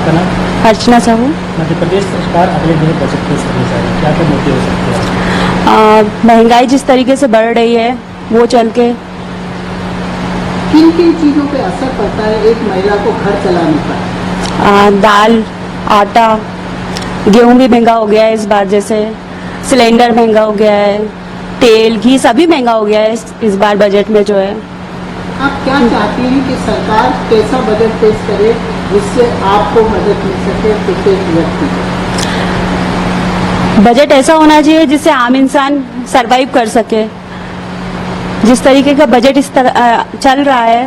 आपका नाम? अर्चना साहू। मध्य प्रदेश सरकार अगले महीने बजट पेश करने जा रही है, क्या क्या मुद्दे हो सकते हैं? महंगाई जिस तरीके से बढ़ रही है वो चल के किन किन चीज़ों पे असर पड़ता है एक महिला को घर चलाने पर? दाल, आटा, गेहूं भी महंगा हो गया है इस बार, जैसे सिलेंडर महंगा हो गया है, तेल घी सभी महंगा हो गया है इस बार बजट में जो है। आप क्या चाहती हैं कि सरकार कैसा बजट पेश करे जिससे आपको मदद मिल सके प्रत्येक व्यक्ति को? बजट ऐसा होना चाहिए जिससे आम इंसान सरवाइव कर सके। जिस तरीके का बजट इस तरह चल रहा है,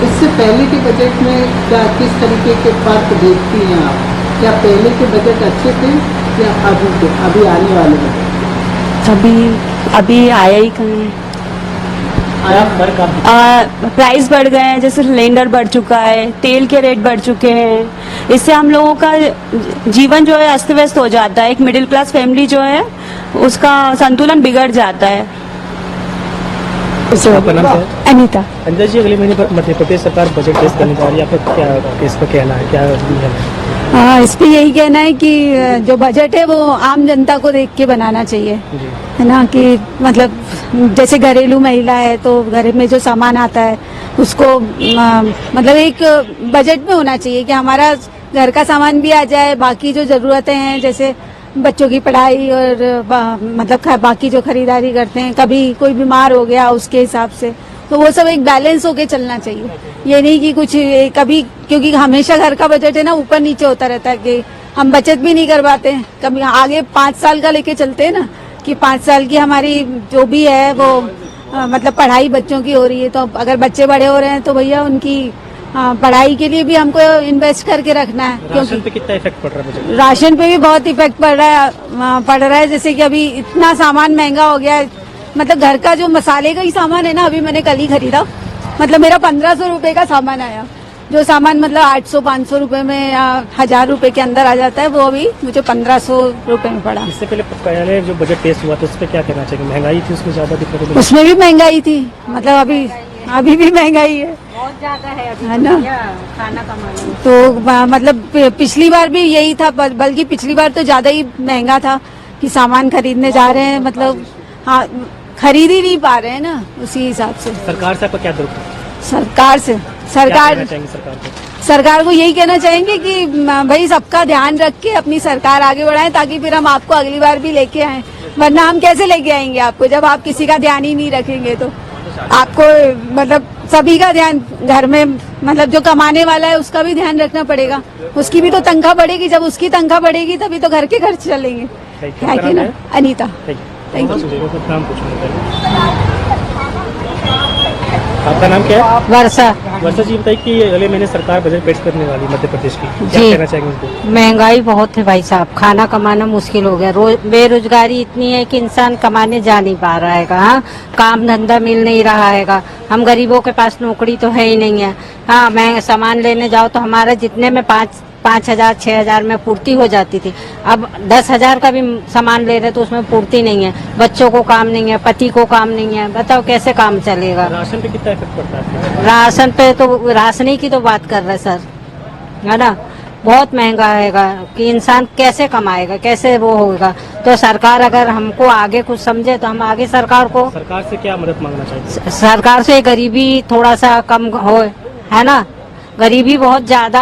इससे पहले के बजट में क्या किस तरीके के फर्क देखती हैं आप? क्या पहले के बजट अच्छे थे या अभी आने वाले बजट? अभी आया ही कहाँ है। क्या फर्क आप प्राइस बढ़ गए हैं, जैसे सिलेंडर बढ़ चुका है, तेल के रेट बढ़ चुके हैं। इससे हम लोगों का जीवन जो है अस्त व्यस्त हो जाता है। एक मिडिल क्लास फैमिली जो है उसका संतुलन बिगड़ जाता है। आपका नाम क्या है? अनीता। अंदर जी, अगले महीने पर मध्य प्रदेश सरकार बजट पेश करने जा रही है, आपका क्या इस पर कहना है, क्या नियम है? हाँ, इस पे यही कहना है कि जो बजट है वो आम जनता को देख के बनाना चाहिए, जी। है ना। कि मतलब जैसे घरेलू महिला है तो घर में जो सामान आता है उसको मतलब एक बजट में होना चाहिए कि हमारा घर का सामान भी आ जाए, बाकी जो जरूरतें हैं जैसे बच्चों की पढ़ाई और मतलब बाकी जो खरीदारी करते हैं, कभी कोई बीमार हो गया उसके हिसाब से, तो वो सब एक बैलेंस होके चलना चाहिए। ये नहीं कि कुछ कभी, क्योंकि हमेशा घर का बजट है ना ऊपर नीचे होता रहता है कि हम बचत भी नहीं कर पाते हैं। कभी आगे 5 साल का लेके चलते हैं ना कि 5 साल की हमारी जो भी है वो मतलब पढ़ाई बच्चों की हो रही है, तो अगर बच्चे बड़े हो रहे हैं तो भैया उनकी पढ़ाई के लिए भी हमको इन्वेस्ट करके रखना है। राशन पे कितना इफेक्ट पड़ रहा है बजट? राशन पे भी बहुत इफेक्ट पड़ रहा है। जैसे कि अभी इतना सामान महंगा हो गया है, मतलब घर का जो मसाले का ही सामान है ना, अभी मैंने कल ही खरीदा, मतलब मेरा 1500 रुपए का सामान आया। जो सामान मतलब 800-500 रुपए में या 1000 रुपए के अंदर आ जाता है, वो अभी मुझे 1500 रुपए में पड़ा। इससे पहले जो बजट पेश हुआ था उस पर क्या कहना चाहिए? महंगाई थी उसमें ज्यादा दिक्कत हुई? उसमें भी महंगाई थी, मतलब अभी भी महंगाई है, बहुत ज्यादा है ना। खाना कमाना तो मतलब पिछली बार भी यही था, बल्कि पिछली बार तो ज्यादा ही महंगा था कि सामान खरीदने जा रहे हैं, मतलब हाँ खरीद ही नहीं पा रहे हैं ना उसी हिसाब से। सरकार से आपका क्या दुख है? सरकार को यही कहना चाहेंगे कि भाई सबका ध्यान रख के अपनी सरकार आगे बढ़ाएं, ताकि फिर हम आपको अगली बार भी लेके आएं। वरना हम कैसे लेके आएंगे आपको जब आप किसी का ध्यान ही नहीं रखेंगे? तो आपको मतलब सभी का ध्यान, घर में मतलब जो कमाने वाला है उसका भी ध्यान रखना पड़ेगा। उसकी भी तो तनख्वाह बढ़ेगी, जब उसकी तनख्वाह बढ़ेगी तभी तो घर के खर्च चलेंगे, है कि ना। अनीता। Thank you. आपका नाम क्या है? वर्षा। वर्षा जी, बताइए कि अगले महीने सरकार बजट पेश करने वाली मध्य प्रदेश की, क्या कहना चाहेंगे उनको? महंगाई बहुत है भाई साहब, खाना कमाना मुश्किल हो गया। बेरोजगारी इतनी है कि इंसान कमाने जा नहीं पा रहा है। हाँ, काम धंधा मिल नहीं रहा है। हम गरीबों के पास नौकरी तो है ही नहीं है। हाँ, मैं सामान लेने जाओ तो हमारा जितने में 5,000 6,000 में पूर्ति हो जाती थी, अब 10,000 का भी सामान ले रहे तो उसमें पूर्ति नहीं है। बच्चों को काम नहीं है, पति को काम नहीं है, बताओ कैसे काम चलेगा? राशन पे कितना इफेक्ट पड़ता है? राशन पे तो राशनी की तो बात कर रहे सर, है ना। बहुत महंगा है कि इंसान कैसे कमाएगा, कैसे वो होगा। तो सरकार अगर हमको आगे कुछ समझे तो हम आगे सरकार से क्या मदद मांगना चाहिए? सरकार से गरीबी थोड़ा सा कम हो, है ना। गरीबी बहुत ज्यादा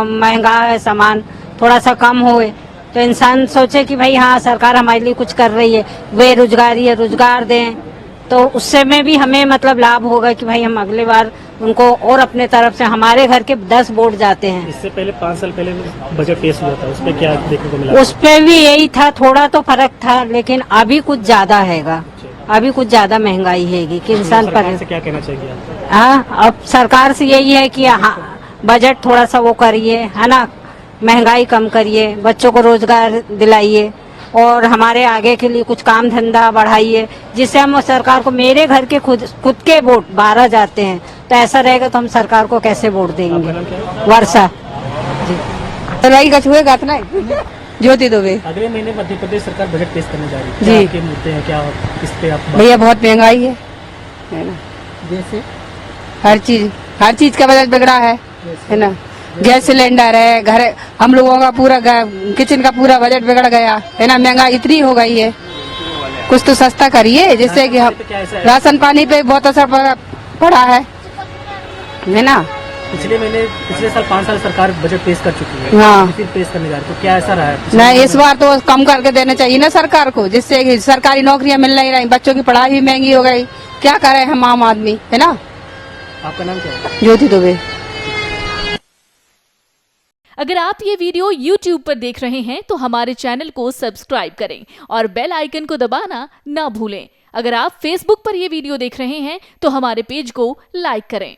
महंगा है, सामान थोड़ा सा कम होए तो इंसान सोचे कि भाई हाँ सरकार हमारे लिए कुछ कर रही है। बेरोजगारी है, रोजगार दें तो उससे में भी हमें मतलब लाभ होगा कि भाई हम अगले बार उनको और अपने तरफ से, हमारे घर के 10 वोट जाते हैं। इससे पहले 5 साल पहले बजट पेश हुआ था, उसमें क्या देखने को मिला? उस पे भी यही था, थोड़ा तो फर्क था, लेकिन अभी कुछ ज्यादा हैगा। अभी कुछ ज्यादा महंगाई हैगी कि इंसान पर। क्या कहना चाहिए आप? हाँ, अब सरकार से यही है कि हाँ बजट थोड़ा सा वो करिए, है ना, महंगाई कम करिए, बच्चों को रोजगार दिलाइए और हमारे आगे के लिए कुछ काम धंधा बढ़ाइए, जिससे हम सरकार को, मेरे घर के खुद के वोट 12 जाते हैं, तो ऐसा रहेगा तो हम सरकार को कैसे वोट देंगे? वर्षा जी। कछुए गातना ज्योति दुबे। अगले महीने मध्य प्रदेश सरकार बजट पेश करने जा रही है, जी। क्या मुद्दे हैं, क्या किस पे आप? भैया बहुत महंगाई है ना, जैसे हर चीज का बजट बिगड़ा है ना। गैस सिलेंडर है, घर हम लोगों का पूरा किचन का पूरा बजट बिगड़ गया है ना। महंगाई इतनी हो गई है, कुछ तो सस्ता करिए जिससे कि हम राशन पानी पे बहुत असर पड़ा है ना। पिछले साल 5 साल सरकार बजट पेश कर चुकी है, हाँ। फिर पेश करने जा रही है, तो क्या ऐसा रहा है? नहीं, इस बार तो कम करके देने चाहिए ना सरकार को, जिससे कि सरकारी नौकरियां मिल नहीं रही, बच्चों की पढ़ाई भी महंगी हो गई। क्या करें हम आम आदमी, है ना। आपका नाम क्या है? ज्योति दुबे। अगर आप ये वीडियो YouTube पर देख रहे हैं तो हमारे चैनल को सब्सक्राइब करें और बेल आइकन को दबाना ना भूलें। अगर आप Facebook पर ये वीडियो देख रहे हैं तो हमारे पेज को लाइक करें।